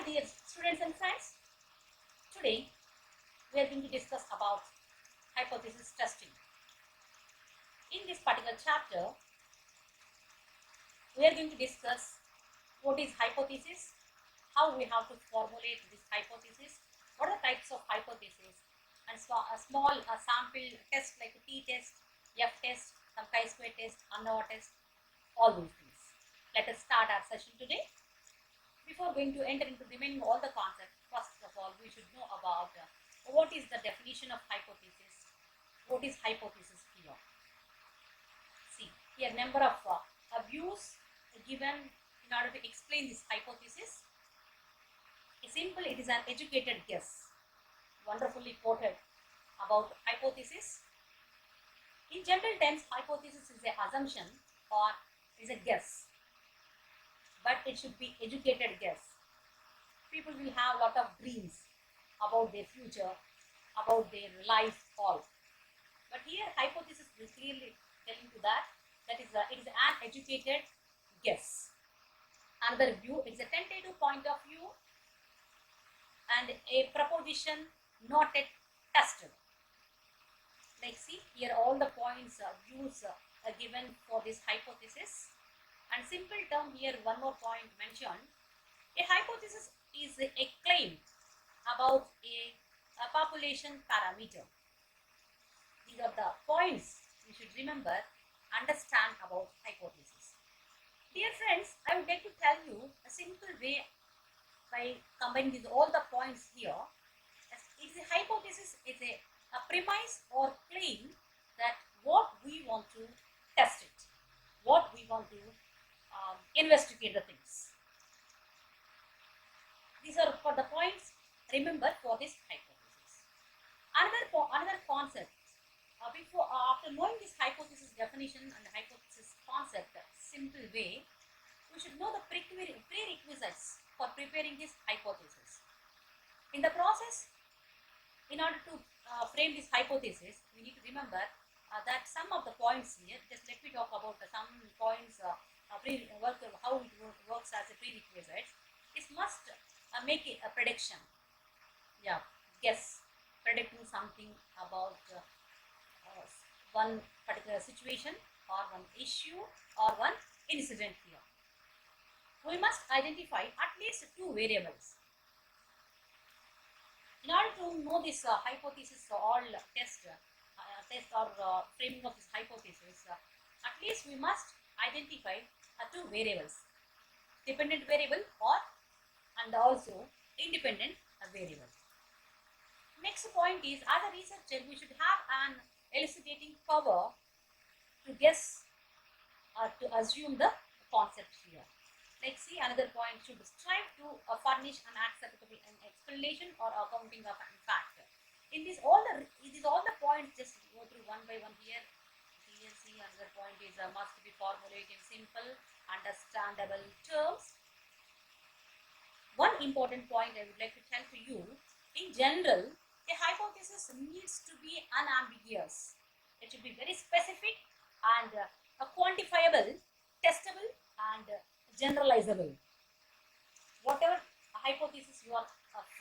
dear students and friends, today we are going to discuss about hypothesis testing. In this particular chapter, we are going to discuss what is hypothesis, how we have to formulate this hypothesis, what are the types of hypothesis, and a small sample test like a t-test, f-test, some chi-square test, ANOVA test, all those things. Let us start our session today. Before going to enter into remaining all the concepts, first of all, we should know about what is the definition of hypothesis. What is hypothesis here? See, here number of views given in order to explain this hypothesis. Simple, it is an educated guess. Wonderfully quoted about hypothesis. In general terms, hypothesis is an assumption or is a guess, but it should be educated guess. People will have a lot of dreams about their future, about their life, all. But here, hypothesis is clearly telling to that it is an educated guess. Another view, it is a tentative point of view and a proposition not yet tested. Like see here, all the points views are given for this hypothesis. And simple term here, one more point mentioned. A hypothesis is a claim about a population parameter. These are the points you should remember, understand about hypothesis. Dear friends, I would like to tell you a simple way by combining these all the points here. It's a hypothesis is a premise or claim that what we want to test it, what we want to investigate the things. These are for the points remember for this hypothesis. Another concept after knowing this hypothesis definition and the hypothesis concept simple way, we should know the prerequisites for preparing this hypothesis. In the process, in order to frame this hypothesis, we need to remember that some of the points here, just let me talk about some points how it works as a prerequisite. It must make a prediction, guess, predicting something about one particular situation or one issue or one incident here. We must identify at least two variables. In order to know this hypothesis or test or framing of this hypothesis, at least we must identify two variables, dependent variable and also independent variable. Next point is, as a researcher, we should have an elucidating power to guess or to assume the concept here. Like see, another point, should strive to furnish an acceptable explanation or accounting of an fact. In this all the points, just go through one by one here. Here see, another point is must be formulated in simple, understandable terms. One important point I would like to tell to you, in general, a hypothesis needs to be unambiguous. It should be very specific and quantifiable, testable and generalizable. Whatever hypothesis you are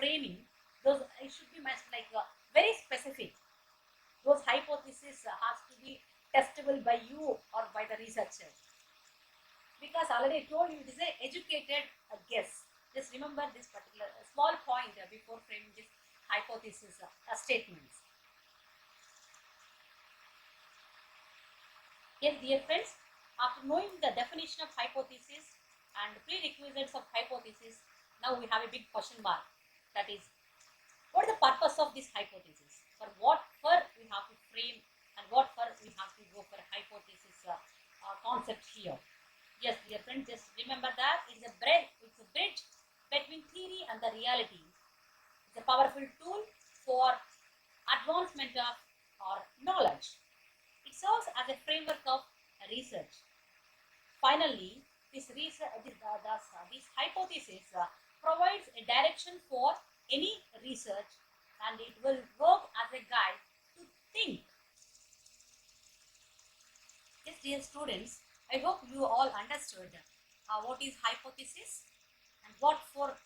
framing, those it should be very specific. Those hypotheses has to be testable by you or by the researcher. Because already I told you, it is an educated guess. Just remember this particular small point before framing this hypothesis statements. Yes, dear friends, after knowing the definition of hypothesis and prerequisites of hypothesis, now we have a big question mark. That is, what is the purpose of this hypothesis? For what we have to frame and what we have to go for hypothesis concept here. Yes, dear friends, just remember that it's a bridge between theory and the reality. It's a powerful tool for advancement of our knowledge. It serves as a framework of research. Finally, this hypothesis provides a direction for any research, and it will work as a guide to think. Yes, dear students, I hope you all understood what is hypothesis and what for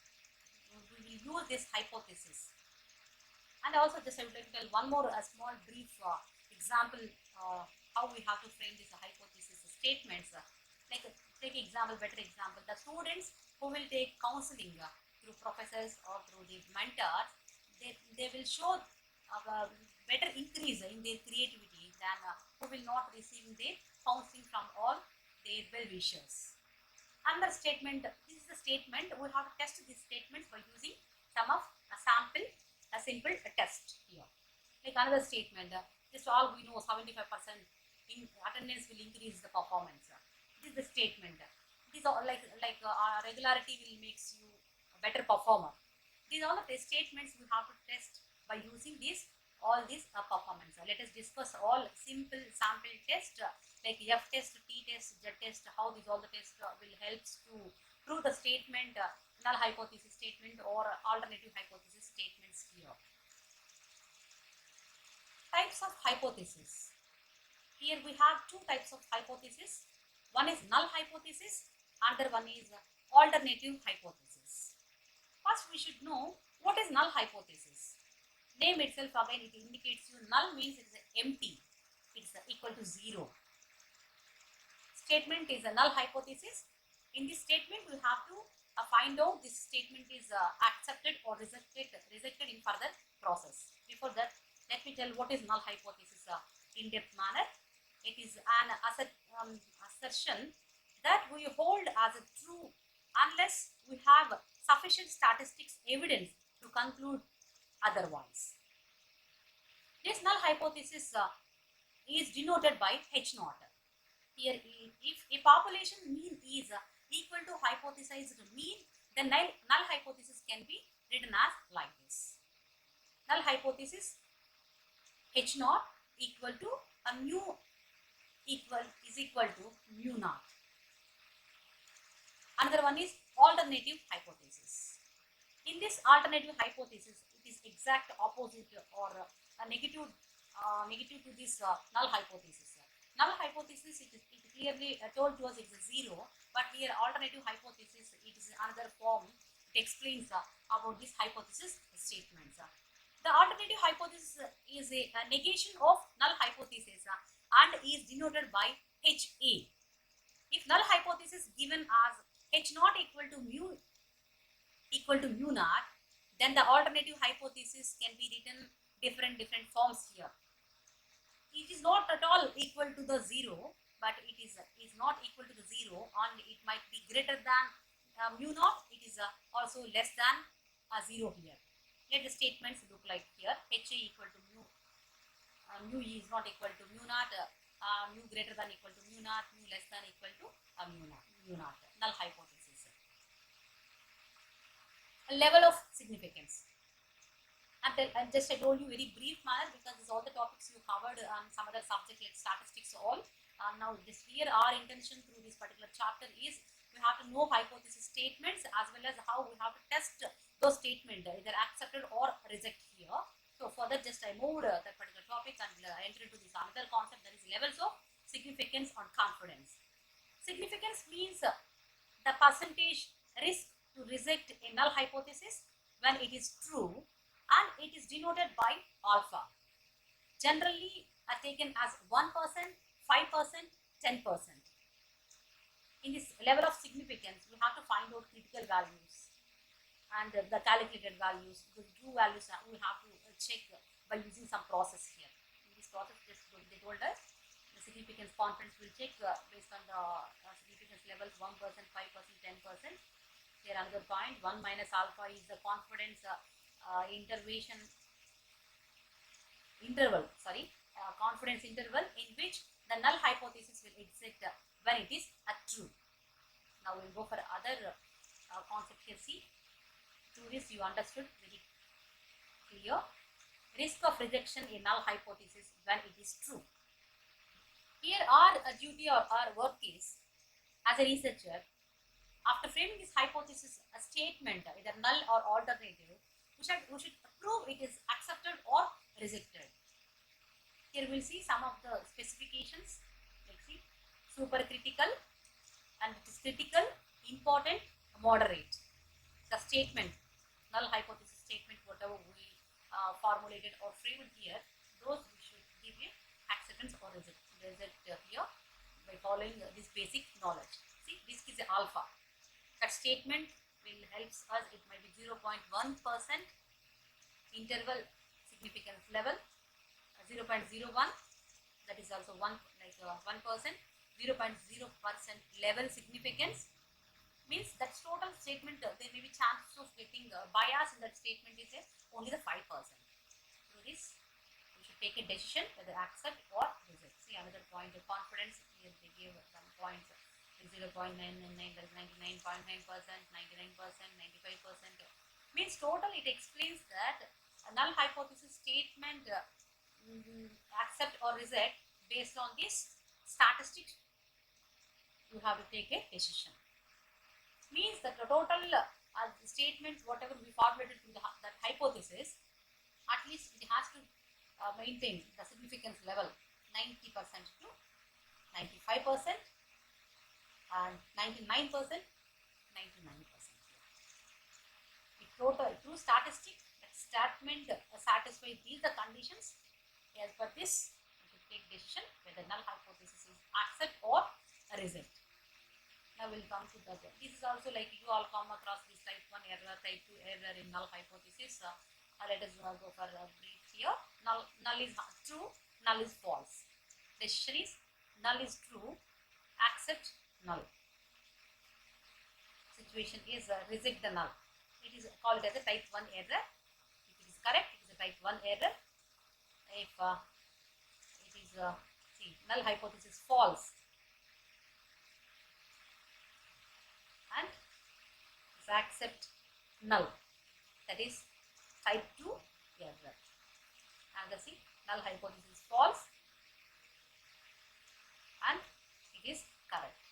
will use this hypothesis. And also just I would like to tell one more small brief example how we have to frame this hypothesis statements. Like take example, better example, the students who will take counseling through professors or through the mentors, they will show a better increase in their creativity than who will not receive the counseling from all their well-wishers. Another statement, this is a statement, we have to test these statements by using some of a sample, a simple test here. Like another statement, just all we know 75% in attendance will increase the performance. This is the statement. These are regularity will makes you a better performer. These are all the statements we have to test by using all these performance. Let us discuss all simple sample test like F test, T test, Z test, how these all the tests will help to prove the statement, null hypothesis statement or alternative hypothesis statements here. Types of hypothesis. Here we have two types of hypothesis. One is null hypothesis, other one is alternative hypothesis. First we should know what is null hypothesis. Name itself again it indicates you null means it is empty, it is equal to 0. Statement is a null hypothesis. In this statement we have to find out this statement is accepted or rejected in further process. Before that, let me tell what is null hypothesis in depth manner. It is an assertion that we hold as a true unless we have sufficient statistics evidence to conclude otherwise. This null hypothesis is denoted by H naught. Here, if a population mean is equal to hypothesized mean, then null hypothesis can be written as like this. Null hypothesis H naught equal to a mu is equal to mu naught. Another one is alternative hypothesis. In this alternative hypothesis, it is exact opposite or a negative to this null hypothesis. Null hypothesis it clearly told to us it is 0, but here alternative hypothesis it is another form. It explains about this hypothesis statements. The alternative hypothesis is a negation of null hypothesis and is denoted by HA. If null hypothesis given as H naught equal to mu naught, then the alternative hypothesis can be written different forms here. It is not at all equal to the 0, but it is not equal to the 0 and it might be greater than mu naught. It is also less than 0 here. Let the statements look like here. HA equal to mu is not equal to mu naught, mu greater than equal to mu naught, mu less than equal to mu naught. Null hypothesis. A level of significance. And just I told you very brief manner because these all the topics you covered on some other subject like statistics all. Now this here our intention through this particular chapter is we have to know hypothesis statements as well as how we have to test those statements either accepted or reject here. So further just I moved that particular topic and entered into this another concept, that is levels of significance and confidence. Significance means the percentage risk to reject a null hypothesis when it is true, and it is denoted by alpha. Generally taken as 1%, 5%, 10%. In this level of significance, we have to find out critical values and the calculated values. The true values we have to check by using some process here. In this process, just they told us the significance confidence will check based on the significance levels 1%, 5%, 10%. Here another point, 1 minus alpha is the confidence confidence interval in which the null hypothesis will exist when it is true. Now we will go for other concept here. See, through this you understood very clear. Risk of rejection in null hypothesis when it is true. Here our duty or our work is, as a researcher, after framing this hypothesis a statement either null or alternative, we should prove it is accepted or rejected. Here we will see some of the specifications. Let's see, supercritical, and it is critical, important, moderate. The statement null hypothesis statement, whatever we formulated or framed here, those we should give you acceptance or reject here by following this basic knowledge. See, this is alpha. That statement will helps us. It might be 0.1% interval significance level, 0.01, that is also 1%, 0.0% level significance, means that total statement there may be chances of getting bias in that statement is only the 5%. Through this we should take a decision whether accept or reject. See another point, the confidence here they gave some points, 0.999, that is 99.9%, 99%, 95%. Means total it explains that a null hypothesis statement accept or reject based on this statistics. You have to take a decision. Means that the total statement whatever we formulated to that hypothesis, at least it has to maintain the significance level 90% to 95% and 99%, 99%. If total through statistics that statement satisfies these the conditions, as per this we should take decision whether null hypothesis is accept or reject. Now we'll come to that. This is also like you all come across this type 1 error, type 2 error in null hypothesis. Let us go for a brief here. Null is true, null is false. Decision is null is true, accept null. Situation is reject the null. It is called as a type 1 error. If it is correct, it is a type 1 error. If it is see, null hypothesis false and accept null, that is type 2 error. And see, null hypothesis false and it is correct.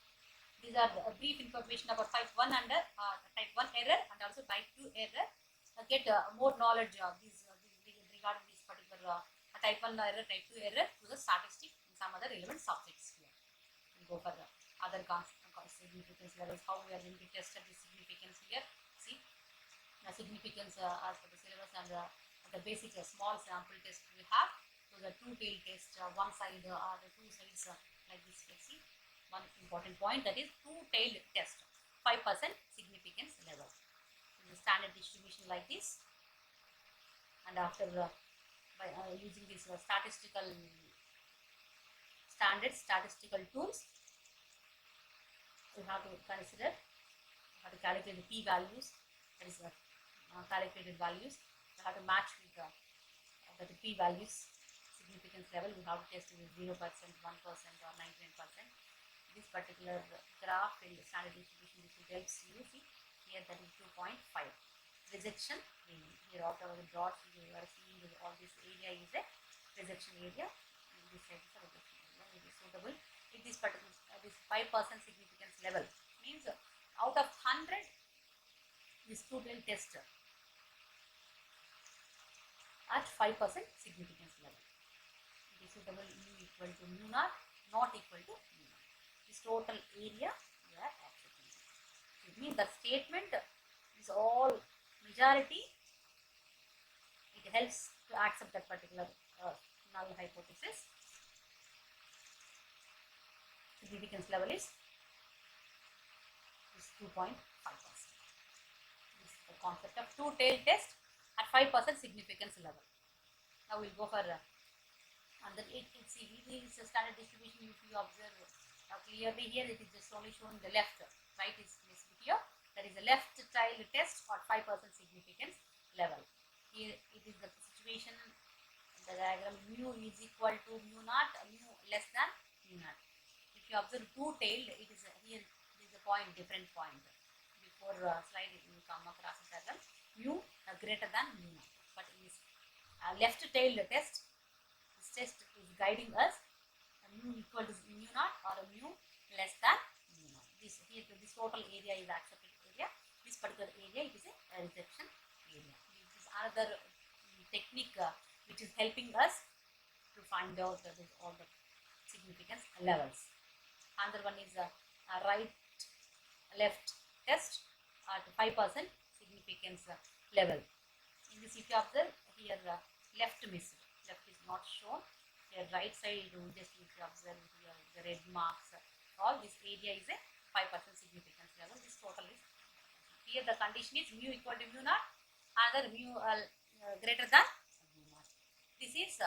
These are the brief information about type 1 and type 1 error and also type 2 error. Get more knowledge of these regarding this particular type 1 error, type 2 error to the statistics and some other relevant subjects here. We'll go for the other significance levels, how we are going to test the significance here. See, the significance as per the syllabus and the basic small sample test we have. So the two-tailed test, one side or the two sides like this. Let's see, one important point, that is two-tailed test, 5% significance level. So the standard distribution like this, and after by using this statistical tools, you have to consider, how to calculate the p-values, that is calculated values. You have to match with the p-values significance level. We have to test with 0%, 1% or 99%. This particular graph in the standard distribution, this will help you. See here, that is 2.5. Rejection area. Here whatever the dots you are seeing, all this area is a rejection area. And this side is a rejection area. It is suitable. If this particular this 5% significance level means out of 100, this two-tailed test at 5% significance level. It is suitable. Mu equal to mu naught, not equal to mu naught. This total area we are accepting. It means the statement is all majority. It helps to accept that particular null hypothesis. Significance level is 2.5%. This is the concept of two-tailed test at 5% significance level. Now we'll go for and then it see is a standard distribution. If you observe clearly here, it is just only showing the left, right is missed here. That is a left-tailed test at 5% significance level. Here it is the situation, the diagram mu is equal to mu naught, mu less than mu naught. If you observe two-tailed, it is here is a point, different point. Before slide it will come across as well. Mu greater than mu naught. But in this left-tailed test, this test is guiding us mu equal to mu naught or mu less than mu naught. This here this total area is accepted area. This particular area it is a rejection area. This is another technique which is helping us to find out all the significance levels. Another one is a right left test at 5% significance level. In this, if you observe here, left missed, left is not shown. Here right side, you just if you observe here the red marks, all this area is a 5% significance level. This total is here the condition is mu equal to mu naught, another mu greater than mu naught. This is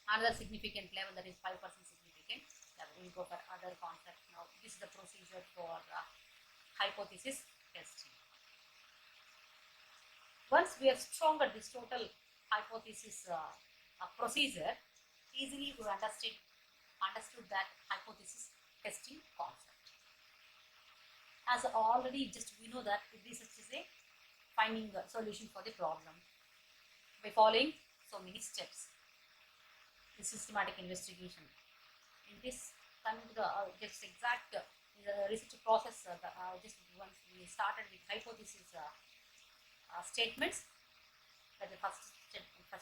another significant level, that is 5% significant level. We go for other concept now. This is the procedure for hypothesis testing. Once we have strong at this total hypothesis procedure, easily we understood that hypothesis testing concept. As already just we know that research is a finding a solution for the problem by following so many steps. The systematic investigation. In this, coming to the just exact research process, just once we started with hypothesis statements, that the first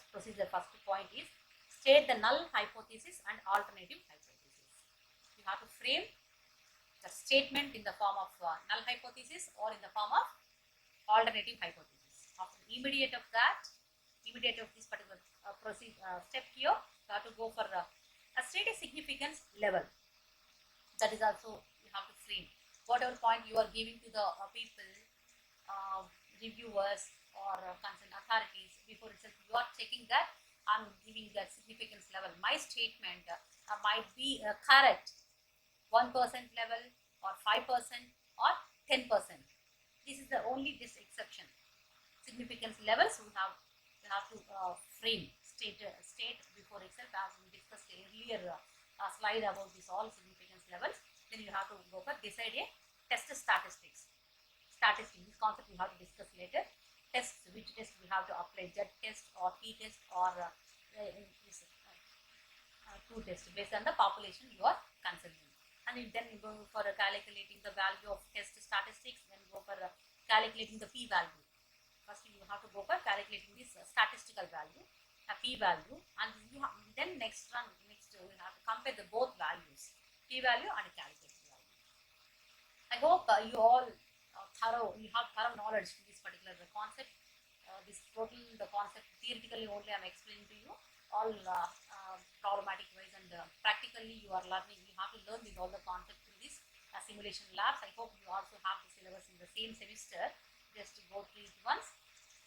procedure, first point is state the null hypothesis and alternative hypothesis. You have to frame the statement in the form of null hypothesis or in the form of alternative hypothesis. After immediate of this particular step here, you have to go for a state a significance level. That is also you have to frame whatever point you are giving to the people, reviewers or concerned authorities. Before itself you are checking that I'm giving that significance level. My statement might be correct 1% level or 5% or 10%. This is the only this exception. Significance levels we have to frame state before itself, as we discussed earlier slide about this all significance levels. Then you have to go for decide a test statistics. This concept we have to discuss later. Tests, which test we have to apply, Z test or T test or two tests based on the population you are considering. And then you go for calculating the value of test statistics, then go for calculating the p-value. First you have to go for calculating this statistical value, a p-value, and then next we have to compare the both values, p-value and calculated value. I hope you all you have thorough knowledge in this particular concept. This total the concept theoretically only I am explaining to you. All problematic wise and practically you are learning. You have to learn with all the concepts through this simulation labs. I hope you also have the syllabus in the same semester. Just to go through it once,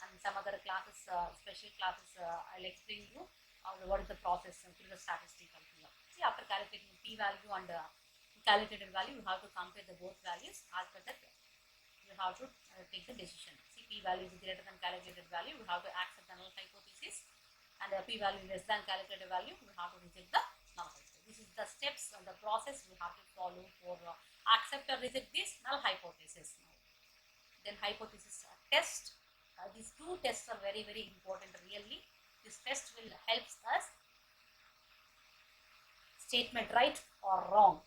and some other classes, special classes, I'll explain you what is the process through the statistical here. See, after calculating p-value and calculated value, you have to compare the both values. After that, you have to take the decision. See, p-value is greater than calculated value, you have to accept the null hypothesis, and p-value less than calculated value, you have to reject the null hypothesis. This is the steps and the process we have to follow for accept or reject this null hypothesis. Then hypothesis test. These two tests are very important really. This test will help us statement right or wrong.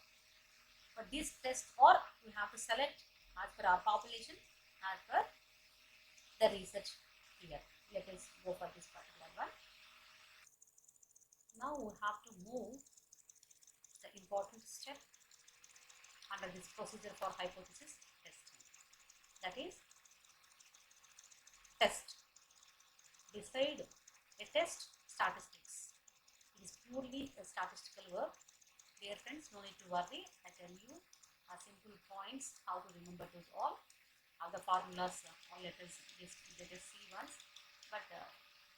But this test or we have to select as per our population, as per the research here. Let us go for this particular one. Now we have to move the important step under this procedure for hypothesis testing. That is test. Decide a test statistics. It is purely a statistical work. Dear friends, no need to worry. I tell you simple points how to remember those all. The formulas, all let us see once. But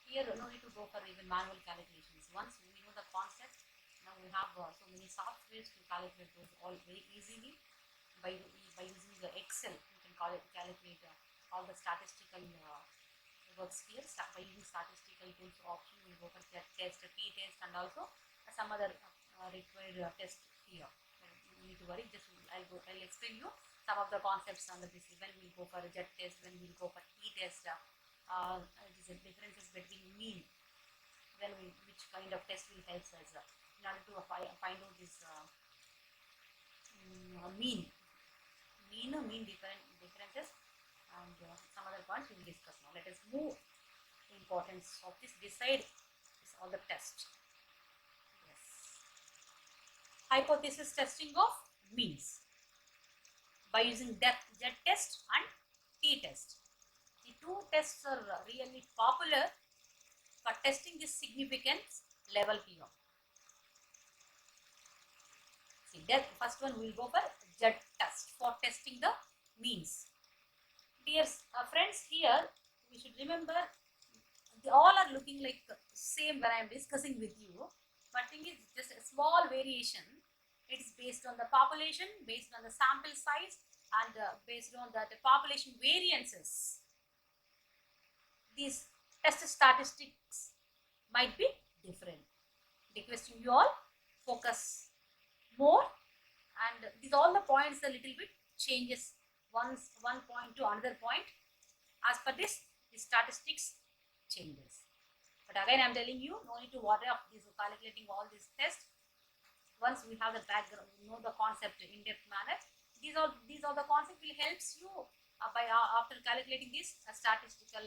here no need to go for even manual calculations. Once we know the concept, now we have so many softwares to calculate those all very easily. By using the Excel, you can calculate all the statistical works here. By using statistical tools option, we go for test, t-test, and also some other required test here. You need to worry. Just I'll explain you some of the concepts under this. When we go for a Z test, when we go for t-test, it is a differences between mean. Which kind of test will help us in order to find out this mean differences, and some other points we will discuss now. Let us move the importance of this. Decide is all the test. Yes. Hypothesis testing of means by using Z test and t-test. The two tests are really popular for testing the significance level here. See, that first one we will go for Z test for testing the means. Dear friends, here we should remember they all are looking like same when I am discussing with you, but thing is just a small variation. It is based on the population, based on the sample size, and based on the population variances. These test statistics might be different. Requesting you all focus more, and these all the points a little bit changes one point to another point. As per this, the statistics changes. But again, I am telling you, no need to worry of this calculating all these tests. Once we have the background, know the concept in depth manner. These are the concepts will helps you by after calculating this statistical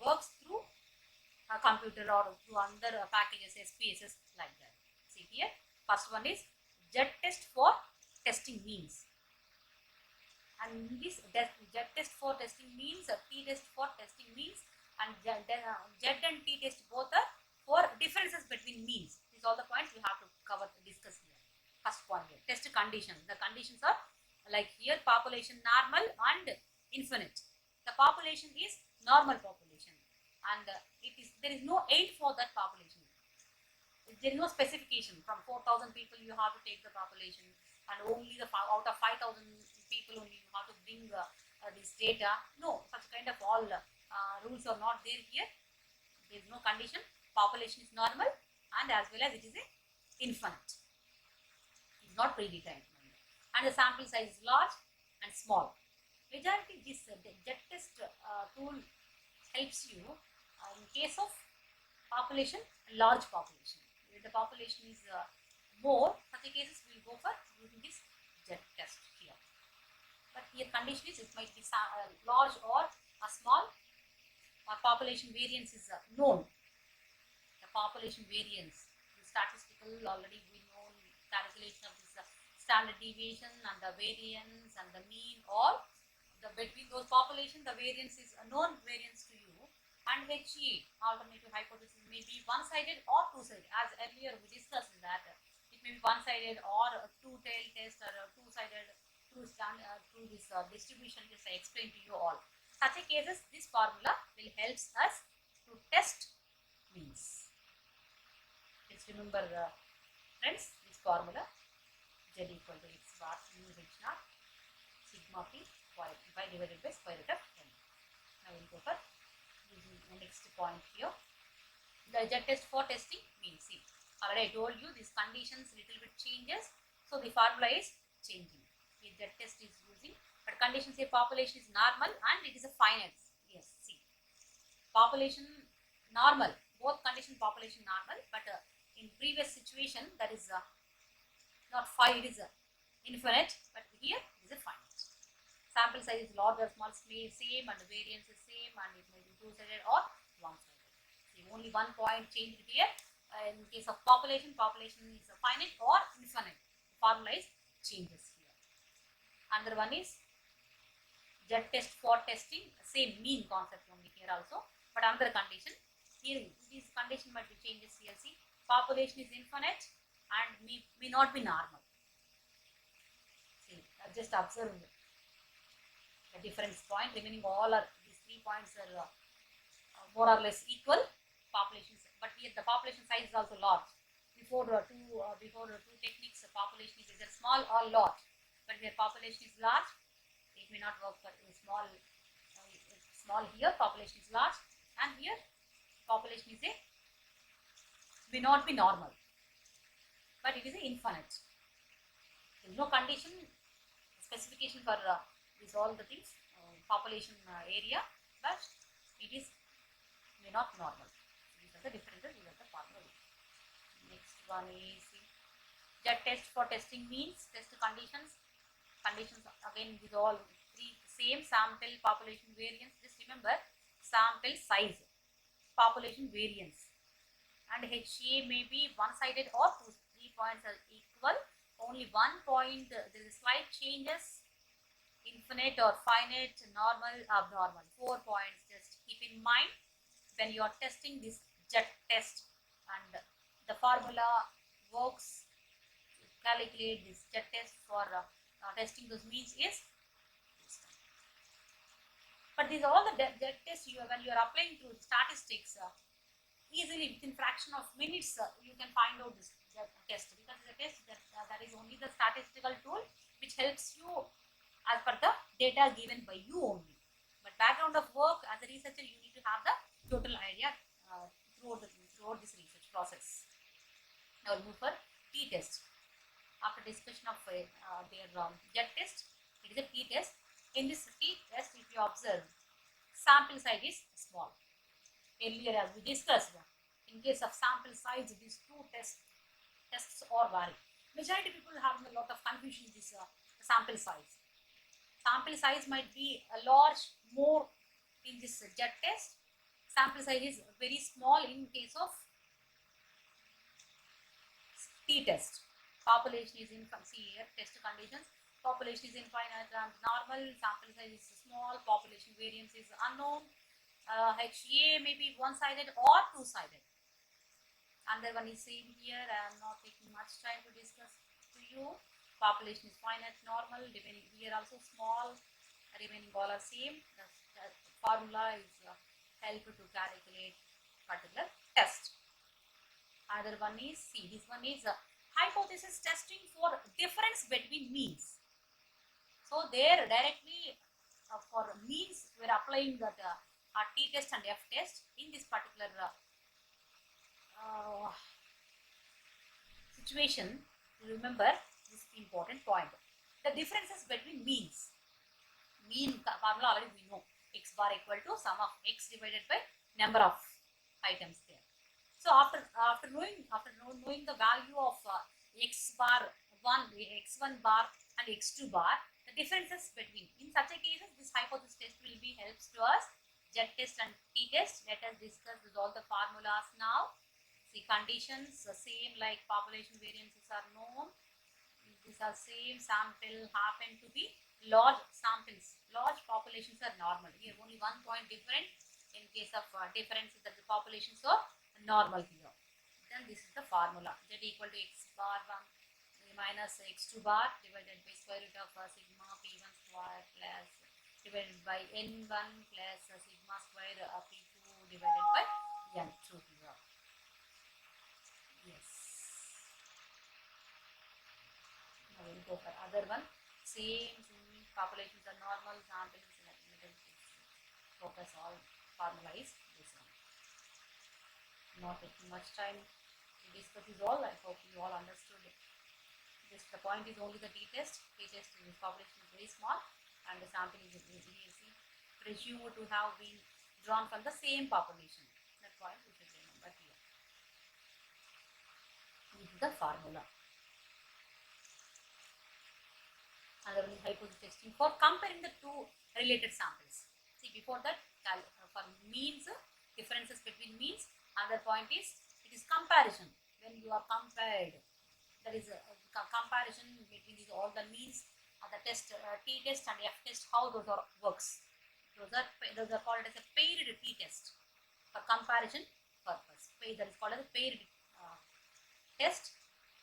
works through a computer or through other packages, SPSS like that. See here, first one is Z test for testing means. And this Z test for testing means, T test for testing means, and Z and T test both are for differences between means. These are all the points we have to cover, discuss here. First point here, test conditions. The conditions are like here, population normal and infinite. The population is normal population, and there is no aid for that population. There is no specification. From 4,000 people you have to take the population, and only out of 5,000 people only you have to bring this data. No, such kind of all rules are not there here. There is no condition. Population is normal, and as well as it is a infinite. It is not predetermined, and the sample size is large and small. Majority this Z test tool helps you in case of population, large population. If the population is more, such cases we will go for using this Z test here. But here condition is it might be large or small, or population variance is known. The population variance, the statistical already we know calculation of this standard deviation and the variance and the mean, or the between those population the variance is a known variance to you. And HE, alternative hypothesis, may be one-sided or two-sided. As earlier we discussed that it may be one-sided or a two-tailed test or a two-sided through this distribution, which I explained to you all. Such a cases, this formula will help us to test means. Just remember, friends, this formula Z equal to x bar mu h naught sigma p y divided by square root of n. Now we will go for the next point here. The Z test for testing means. See, already I told you these conditions little bit changes, so the formula is changing. The Z test is using, but conditions say population is normal and it is a finite. Yes, see, population normal, both condition population normal, but in previous situation that is not 5, it is infinite, but here it is a finite. Sample size is large or small, same, and the variance is same, and it may be two-sided or one-sided. See, only one point changed here. In case of population is a finite or infinite. The formula is changes here. Another one is Z test for testing, same mean concept only here also, but another condition. Here, this condition might be changes here. See, population is infinite and may not be normal. See, just observe the difference point. Remaining all are these 3 points are more or less equal populations, but here the population size is also large. Before two techniques, the population is either small or large, but where population is large, it may not work for a small. Small here, population is large, and here population is may not be normal, but it is infinite. There is no condition specification for these all the things, population area, but it is may not normal. These are the differences. These are the formula. Next one is Z test for testing means, test conditions. Conditions again, these all three same: sample, population, variance. Just remember sample size, population, variance, and HA may be one-sided or 3 points are equal. Only 1 point there is slight changes: infinite or finite, normal, abnormal. 4 points just in mind when you are testing this jet test, and the formula works to calculate this jet test for testing those means is this. But these are all the jet tests when you are applying to statistics. Easily within fraction of minutes you can find out this test, because it's a test that is only the statistical tool which helps you as per the data given by you only. But background of work as a researcher, you need to have the total idea throughout this research process. Now we'll move for t-test. After discussion of their jet test, it is a t-test. In this t-test, if you observe, sample size is small. Earlier as we discussed, in case of sample size, these two tests are vary. Majority people having a lot of confusion with this sample size. Sample size might be a large more in this jet test. Sample size is very small in case of t-test. Population is in, see here, test conditions. Population is infinite and normal. Sample size is small. Population variance is unknown. HA may be one-sided or two-sided. Another one is same here. I am not taking much time to discuss to you. Population is finite, normal. Remaining here also small. Remaining all are same. The formula is help to calculate particular test. Another one is, see, this one is hypothesis testing for difference between means. So there directly for means we are applying that t-test and f-test in this particular situation. Remember this important point. The differences between means. Mean formula already we know. X bar equal to sum of x divided by number of items there. So after knowing the value of x bar 1, x1 bar and x2 bar, the differences between, in such a cases, this hypothesis test will be helps to us. Jet test and t-test. Let us discuss with all the formulas now. See, conditions same like population variances are known. These are same. Sample happen to be large samples. Large populations are normal. Here only 1 point different. In case of differences that the populations are normal here. Then this is the formula. Z equal to x bar 1 minus x2 bar divided by square root of sigma p1 square plus divided by n1 plus sigma square p2 divided by n2 here. Yes. Now we'll go for other one. Same populations are normal, samples focus all formula is this one. Not taking much time to discuss this all. I hope you all understood it. Just the point is only the t-test. T-test is population is very small and the sample is presumed to have been drawn from the same population. That point we should remember here. This is the formula. Another one is hypothesis testing for comparing the two related samples. See, before that, for means, differences between means. Other point is, it is comparison. When you are compared, there is a comparison between these all the means of the test, t-test and f-test, how those are works. Those are called as a paired t-test for comparison purpose. That is called as a paired test.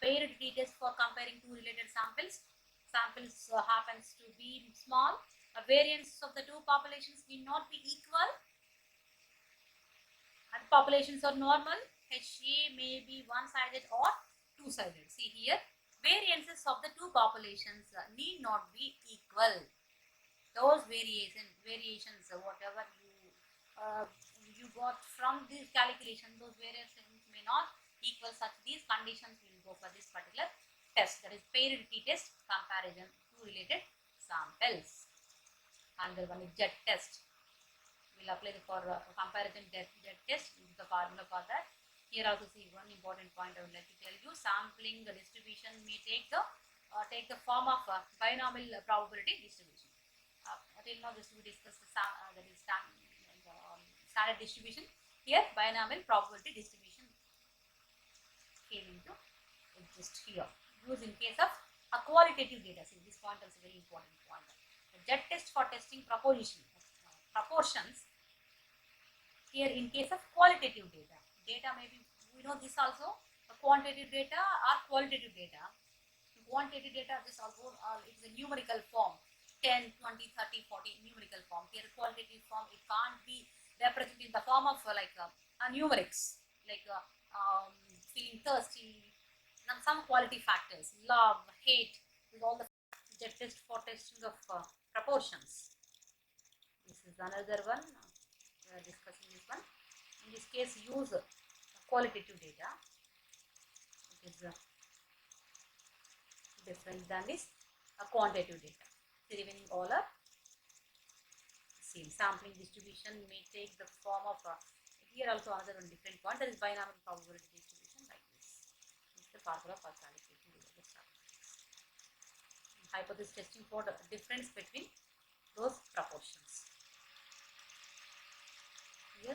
Paired t-test for comparing two related samples. Samples happens to be small. A variance of the two populations need not be equal. And populations are normal. HA may be one-sided or two-sided. See here, variances of the two populations need not be equal. Those variations, whatever you got from this calculation, those variations may not equal such. These conditions will go for this particular test. That is paired t-test comparison to related samples. Another one is jet test. We'll apply for comparison jet test. This is the formula for that. Here also see one important point I would like to tell you. Sampling the distribution may take the form of binomial probability distribution. Until now, just we discussed the standard distribution. Here, binomial probability distribution came into exist here. Used in case of a qualitative data. See, this point is a very important point. The jet test for testing proportions Here in case of qualitative data, data may be, we know this also, quantitative data or qualitative data. Quantitative data, this also it's a numerical form, 10, 20, 30, 40 numerical form. Here qualitative form, it can't be represented in the form of numerics, like feeling thirsty, some quality factors, love, hate, with all the test for testing of proportions. This is another one. We are discussing this one. In this case, use qualitative data. It is different than this quantitative data. The remaining all are same. Sampling distribution may take the form of here also another one different point, that is binomial probability distribution like this. This is the formula for calculating the statistics. Hypothesis testing for the difference between those proportions. Here,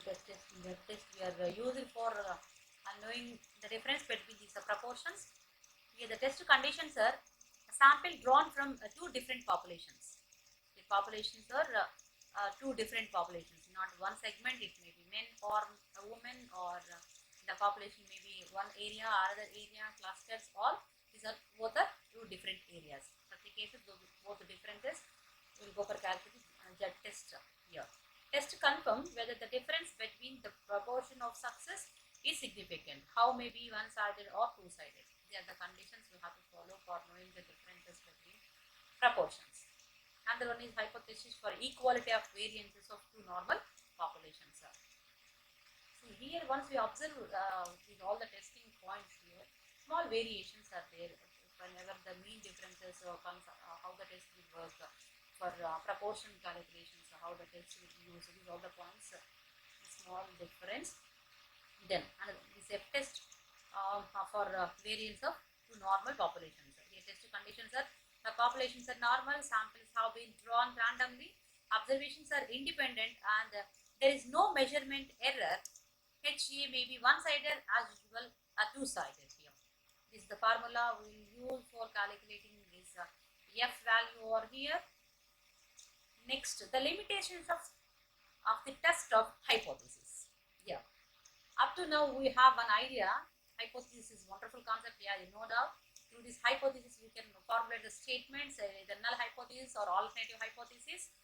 the test we are using for knowing the difference between these proportions. Here the test conditions are a sample drawn from two different populations. The populations are two different populations, not one segment. It may be men or a woman, or the population may be one area or other area, clusters. All these are both are two different areas. In the cases, both the differences, we will go for calculating Z test here. Test confirm whether the difference between the proportion of success is significant. How may be one-sided or two-sided. These are the conditions we have to follow for knowing the differences between proportions. Another one is hypothesis for equality of variances of two normal populations. So here, once we observe all the testing points here, small variations are there. Whenever the mean differences comes, how the test will work for proportion calculations, how the test will be used. These all the points, small difference. Then this F test for variance of two normal populations. Here test conditions are the populations are normal, samples have been drawn randomly, observations are independent, and there is no measurement error. HA may be one-sided as usual, two-sided here. This is the formula we will use for calculating this F value over here. Next, the limitations of the test of hypothesis. Yeah. Up to now, we have an idea. Hypothesis is a wonderful concept. Yeah, no doubt. Through this hypothesis, we can formulate the statements, the null hypothesis or alternative hypothesis,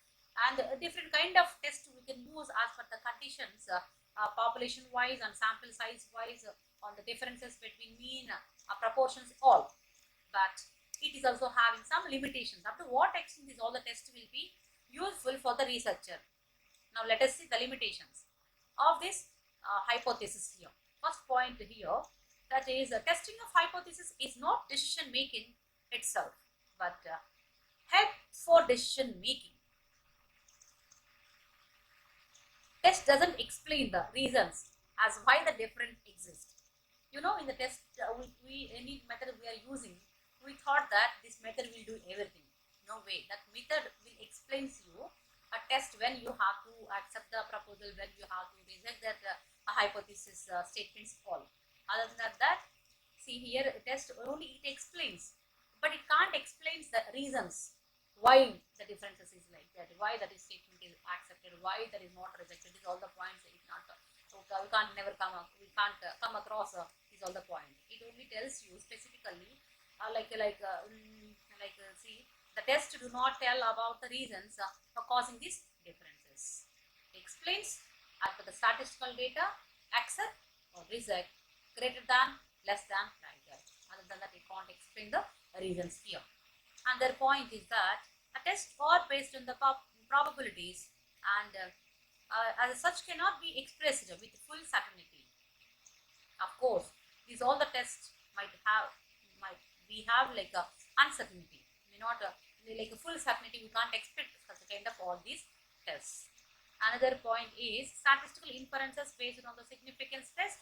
and a different kind of test we can use as per the conditions, population-wise and sample size-wise, on the differences between mean, proportions, all. But it is also having some limitations. Up to what extent is all the tests will be useful for the researcher. Now let us see the limitations of this hypothesis here. First point here, that is testing of hypothesis is not decision making itself, but help for decision making. Test doesn't explain the reasons as why the difference exists. You know, in the test, any method we are using, we thought that this method will do everything. No way. That method will explains you a test when you have to accept the proposal, when you have to reject that hypothesis statements all. Other than that, see here, test only it explains, but it can't explain the reasons why the differences is like that, why that statement is accepted, why that is not rejected. These all the points. It not we can't never come up. We can't come across these all the points. It only tells you specifically, see, the test do not tell about the reasons for causing these differences. It explains as per the statistical data, accept or reject, greater than, less than, like that. Other than that, it can't explain the reasons here. And their point is that a test are based on the probabilities, and as such cannot be expressed with full certainty. Of course, these all the tests might we have like a uncertainty, may not like a full certainty. We can't expect such a kind of all these tests. Another point is statistical inferences based on the significance test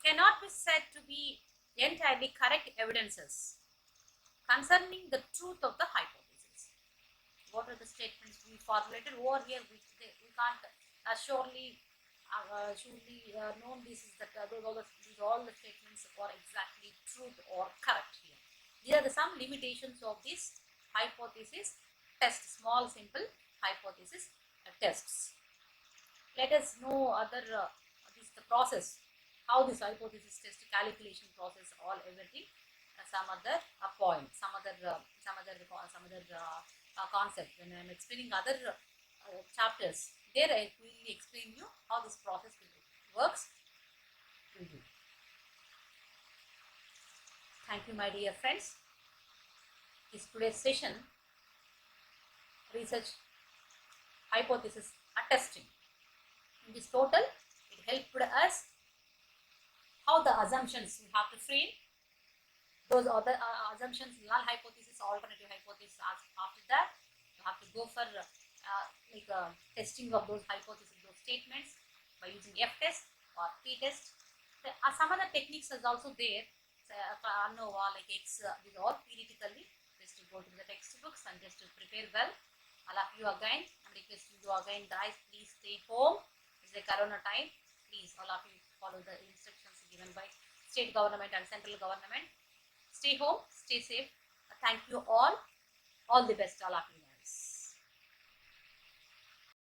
cannot be said to be entirely correct evidences concerning the truth of the hypothesis. What are the statements we formulated over here? We can't surely know this is that all the statements are exactly truth or correct here. These are some limitations of this hypothesis test, small simple hypothesis tests. let us know other the process, how this hypothesis test calculation process, all everything, some other point, some other concept. When I am explaining other chapters, there I will explain you how this process works to you. Thank you, my dear friends. This today's session, research hypothesis attesting. In this total, it helped us how the assumptions we have to frame. Those other assumptions, null hypothesis, alternative hypothesis. After that, you have to go for testing of those hypotheses, those statements by using F test or P test. Some other techniques is also there. ANOVA, like X, these all theoretically. Just to go to the textbooks and just to prepare well. All of you again, I'm requesting you again, guys, please stay home. It's the corona time. Please, all of you follow the instructions given by state government and central government. Stay home, stay safe. Thank you all. All the best, all of you.